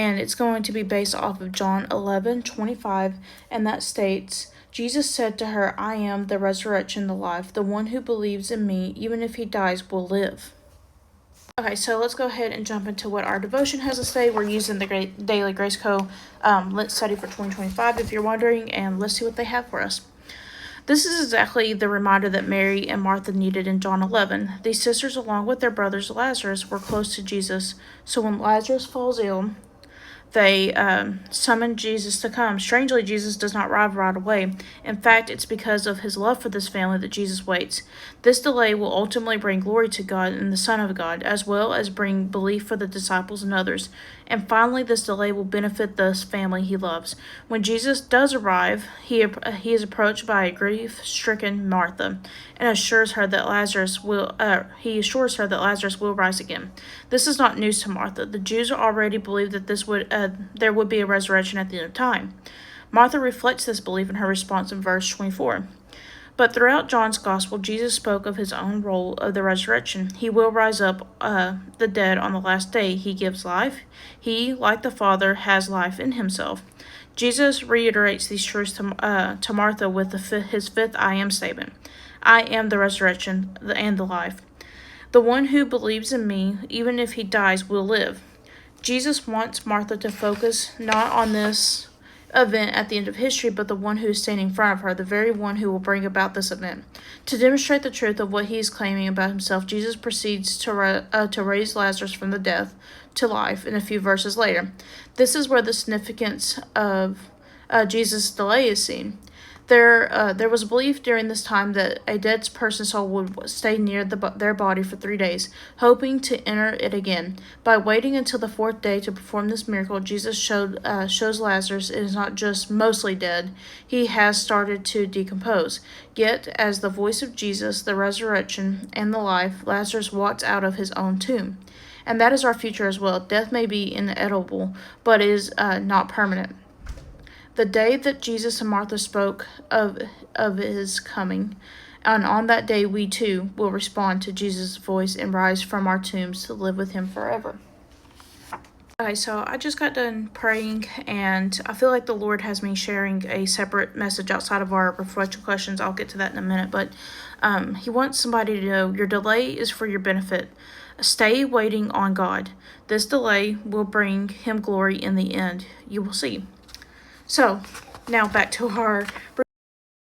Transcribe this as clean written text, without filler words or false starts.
And it's going to be based off of John 11:25, and that states, Jesus said to her, I am the resurrection and the life. The one who believes in me, even if he dies, will live. Okay, so let's go ahead and jump into what our devotion has to say. We're using the Daily Grace Co. Lent study for 2025, if you're wondering, and let's see what they have for us. This is exactly the reminder that Mary and Martha needed in John 11. These sisters, along with their brothers Lazarus, were close to Jesus, so when Lazarus falls ill, they summon Jesus to come. Strangely, Jesus does not arrive right away. In fact, it's because of his love for this family that Jesus waits. This delay will ultimately bring glory to God and the Son of God, as well as bring belief for the disciples and others. And finally, this delay will benefit this family he loves. When Jesus does arrive, he is approached by a grief-stricken Martha, and assures her that Lazarus will rise again. This is not news to Martha. The Jews already believed that there would be a resurrection at the end of time. Martha reflects this belief in her response in verse 24. But throughout John's Gospel, Jesus spoke of his own role of the resurrection. He will rise up the dead on the last day. He gives life. He, like the Father, has life in himself. Jesus reiterates these truths to Martha with his fifth I am statement. I am the resurrection and the life. The one who believes in me, even if he dies, will live. Jesus wants Martha to focus not on this event at the end of history, but the one who is standing in front of her, the very one who will bring about this event. To demonstrate the truth of what he is claiming about himself, Jesus proceeds to raise Lazarus from the death to life in a few verses later. This is where the significance of Jesus' delay is seen. There was a belief during this time that a dead person's soul would stay near their body for 3 days, hoping to enter it again. By waiting until the fourth day to perform this miracle, Jesus shows Lazarus is not just mostly dead, he has started to decompose. Yet, as the voice of Jesus, the resurrection, and the life, Lazarus walks out of his own tomb. And that is our future as well. Death may be inevitable, but it is not permanent. The day that Jesus and Martha spoke of his coming, and on that day we too will respond to Jesus' voice and rise from our tombs to live with him forever. Okay, so I just got done praying, and I feel like the Lord has me sharing a separate message outside of our reflection questions. I'll get to that in a minute, but he wants somebody to know your delay is for your benefit. Stay waiting on God. This delay will bring him glory in the end. You will see. So, now back to our